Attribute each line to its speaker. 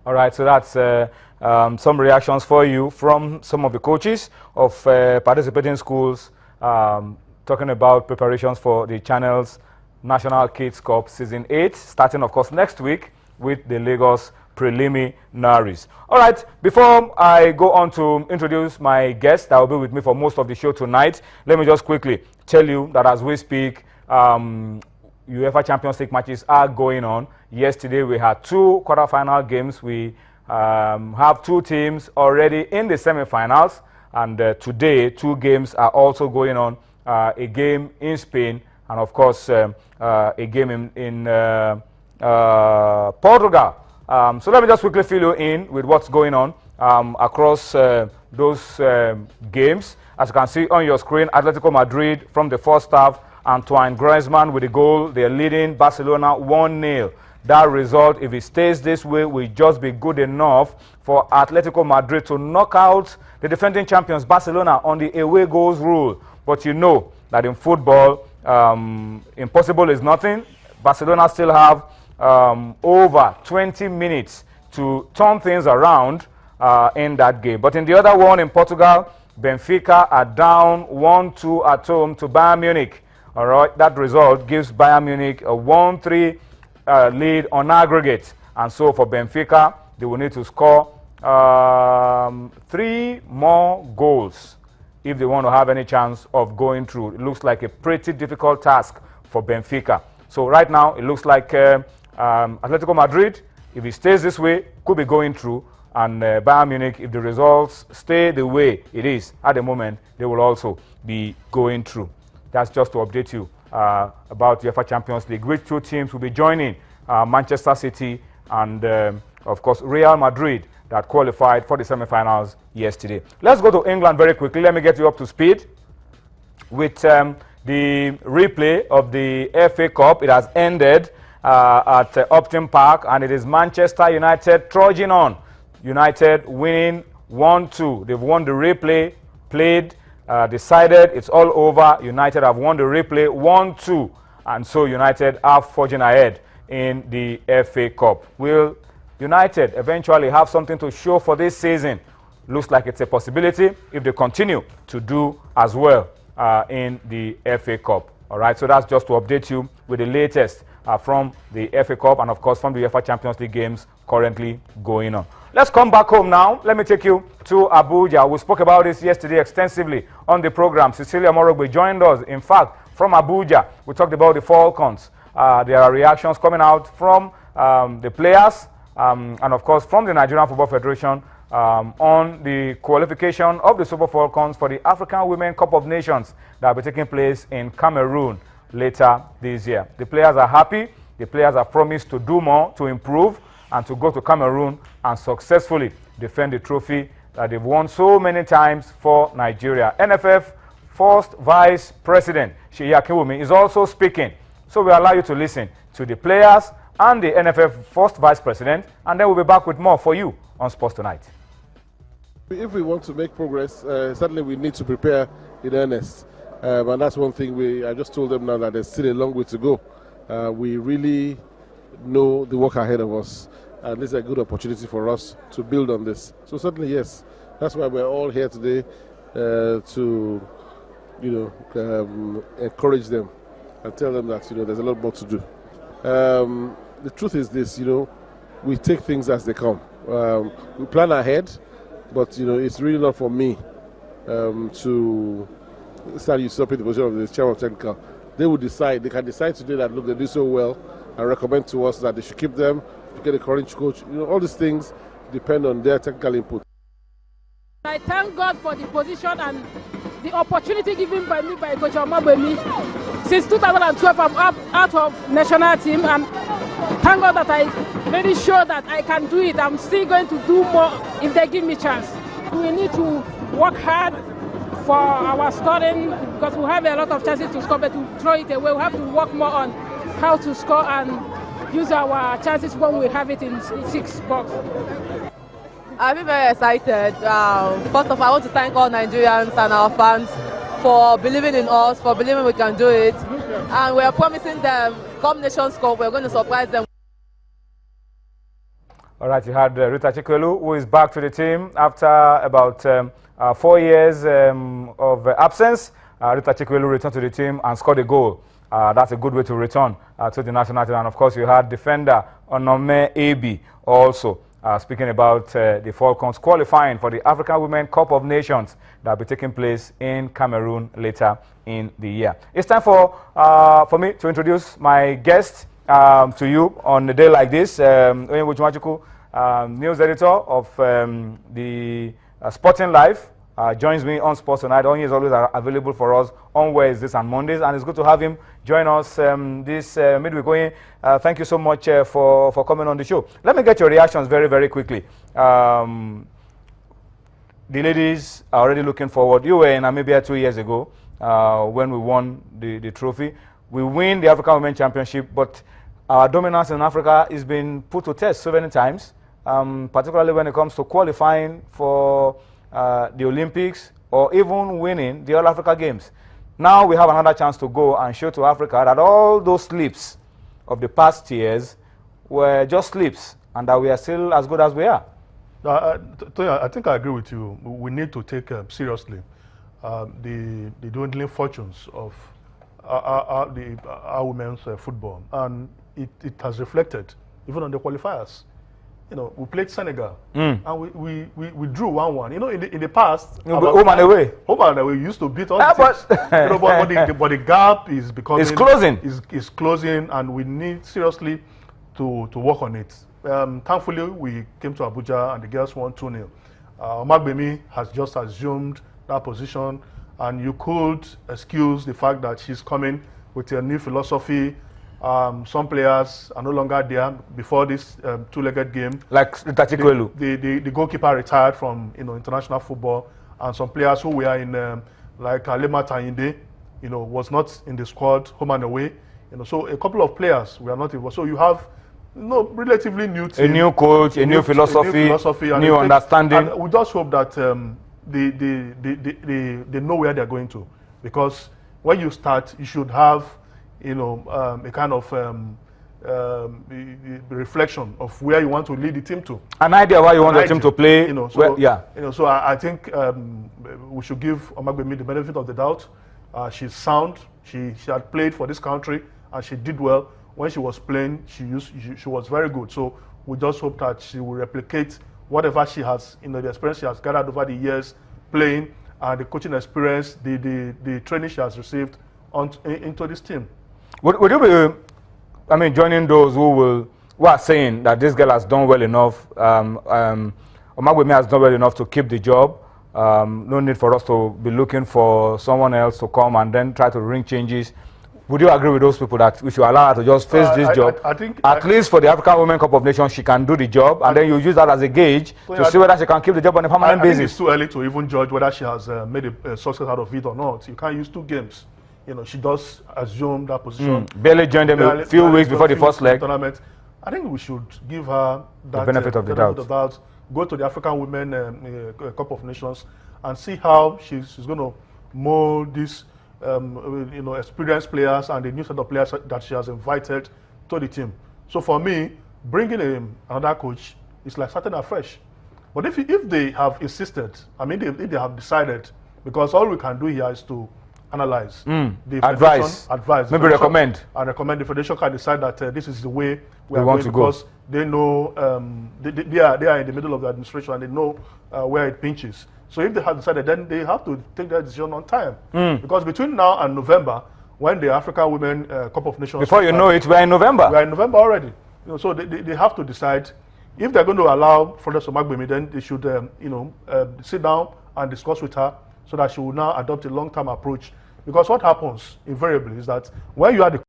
Speaker 1: All right, so that's some reactions for you from some of the coaches of participating schools talking about preparations for the Channel's National Kids Cup Season 8, starting, of course, next week with the Lagos preliminaries. All right, before I go on to introduce my guest that will be with me for most of the show tonight, let me just quickly tell you that as we speak, UEFA Champions League matches are going on. Yesterday we had 2 quarterfinal games. We have 2 teams already in the semi-finals, and today 2 games are also going on. A game in Spain, and of course a game in Portugal. So let me just quickly fill you in with what's going on across those games. As you can see on your screen, Atletico Madrid from the first half, Antoine Griezmann with the goal. They're leading Barcelona 1-0. That result, if it stays this way, will just be good enough for Atletico Madrid to knock out the defending champions Barcelona on the away goals rule. But you know that in football, impossible is nothing. Barcelona still have over 20 minutes to turn things around in that game. But in the other one in Portugal, Benfica are down 1-2 at home to Bayern Munich. All right, that result gives Bayern Munich a 1-3 lead on aggregate. And so for Benfica, they will need to score 3 more goals if they want to have any chance of going through. It looks like a pretty difficult task for Benfica. So right now, it looks like Atletico Madrid, if it stays this way, could be going through. And Bayern Munich, if the results stay the way it is at the moment, they will also be going through. That's just to update you about the UEFA Champions League, which 2 teams will be joining Manchester City and, of course, Real Madrid that qualified for the semi-finals yesterday. Let's go to England very quickly. Let me get you up to speed with the replay of the FA Cup. It has ended at Upton Park, and it is Manchester United trudging on. United winning 1-2. They've won the replay, played, decided, it's all over. United have won the replay 1-2, and so United are forging ahead in the FA Cup. Will United eventually have something to show for this season? Looks like it's a possibility if they continue to do as well in the FA Cup. All right, so that's just to update you with the latest from the FA Cup and, of course, from the UEFA Champions League games currently going on. Let's come back home now. Let me take you to Abuja. We spoke about this yesterday extensively on the program. Cecilia Morogbe joined us, in fact, from Abuja. We talked about the Falcons. There are reactions coming out from the players and, of course, from the Nigerian Football Federation on the qualification of the Super Falcons for the African Women Cup of Nations that will be taking place in Cameroon later this year. The players are happy. The players have promised to do more, to improve, and to go to Cameroon and successfully defend the trophy that they've won so many times for Nigeria. NFF First Vice President Sheyi Akinwumi is also speaking. So we allow you to listen to the players and the NFF First Vice President, and then we'll be back with more for you on Sports Tonight.
Speaker 2: If we want to make progress, certainly we need to prepare in earnest. And that's one thing I just told them now that there's still a long way to go. We really know the work ahead of us, and this is a good opportunity for us to build on this. So certainly, yes, that's why we're all here today to, encourage them and tell them that there's a lot more to do. The truth is this, we take things as they come. We plan ahead, but it's really not for me to start usurping the position of the chairman of technical. They will decide. They can decide today that look, they do so well, and recommend to us that they should keep them, to get a current coach. All these things depend on their technical input.
Speaker 3: I thank God for the position and the opportunity given by me by Coach Omabemi. Since 2012, I'm out of national team, and thank God that I really show that I can do it. I'm still going to do more if they give me chance. We need to work hard for our scoring because we have a lot of chances to score, but to throw it away, we have to work more on how to score and use our chances when we have it in 6 box.
Speaker 4: I'm very excited. First of all, I want to thank all Nigerians and our fans for believing in us, for believing we can do it. And we are promising them, come Nations Cup, we're going to surprise them.
Speaker 1: All right, you had Rita Chikwelu, who is back to the team after about 4 years of absence. Rita Chikwelu returned to the team and scored a goal. That's a good way to return to the national team. And of course, you had defender Onome Ebi also speaking about the Falcons qualifying for the African Women Cup of Nations that will be taking place in Cameroon later in the year. It's time for me to introduce my guest to you on a day like this. Onyewu Chumachuku, news editor of the Sporting Life, joins me on Sports Tonight. Onye is always available for us on Wednesdays and Mondays, and it's good to have him join us this midweek. Onye, thank you so much for coming on the show. Let me get your reactions very, very quickly. The ladies are already looking forward. You were in Namibia 2 years ago when we won the trophy. We win the African Women Championship, but our dominance in Africa has been put to test so many times, particularly when it comes to qualifying for the Olympics or even winning the All-Africa Games. Now we have another chance to go and show to Africa that all those slips of the past years were just slips and that we are still as good as we are.
Speaker 5: I think I agree with you. We need to take seriously the dwindling fortunes of our women's football, and it has reflected even on the qualifiers. You know, we played Senegal and we drew 1-1. You know, in the past,
Speaker 1: home and away.
Speaker 5: Home and away, we used to beat all the teams. You know, but the gap is becoming.
Speaker 1: It's closing.
Speaker 5: Is closing, and we need seriously to work on it. Thankfully, we came to Abuja and the girls won 2-0. Omagbemi has just assumed that position, and you could excuse the fact that she's coming with a new philosophy. Some players are no longer there before this two-legged game.
Speaker 1: Like Tachikwelu.
Speaker 5: The goalkeeper retired from international football, and some players who were in like Alema Tayinde, was not in the squad home and away. So a couple of players were not involved. So you have relatively new team,
Speaker 1: a new coach, a new philosophy, new understanding.
Speaker 5: And we just hope that they know where they're going to, because when you start, you should have a kind of reflection of where you want to lead the team to.
Speaker 1: An idea why you want the team to play.
Speaker 5: So I think we should give Omagbemi the benefit of the doubt. She's sound. She had played for this country and she did well. When she was playing, she was very good. So we just hope that she will replicate whatever she has, the experience she has gathered over the years playing, the coaching experience, the training she has received into this team.
Speaker 1: Would you be, joining those who are saying that this girl has done well enough, Omagbemi has done well enough to keep the job, no need for us to be looking for someone else to come and then try to ring changes? Would you agree with those people that we should allow her to just face this job?
Speaker 5: I think
Speaker 1: at least for the African Women Cup of Nations, she can do the job, and then you use that as a gauge to see whether she can keep the job on a permanent basis.
Speaker 5: I think it's too early to even judge whether she has made a success out of it or not. You can't use 2 games. She does assume that position.
Speaker 1: Barely joined them a few weeks before the first leg.
Speaker 5: Tournament. I think we should give her that
Speaker 1: the benefit of the doubt.
Speaker 5: Go to the African Women Cup of Nations and see how she's going to mold these experienced players and the new set of players that she has invited to the team. So for me, bringing another coach is like starting afresh. But if they have insisted, if they have decided, because all we can do here is to analyze,
Speaker 1: advise, maybe recommend.
Speaker 5: And recommend. The federation can decide that this is the way we are going to go, because they know they are in the middle of the administration and they know where it pinches. So if they have decided, then they have to take that decision on time. Because between now and November, when the African Women Cup of Nations...
Speaker 1: Before you know it, we're in November.
Speaker 5: We're in November already. So they have to decide. If they're going to allow Florence Omagbemi, then they should sit down and discuss with her so that she will now adopt a long-term approach. Because what happens invariably is that when you are the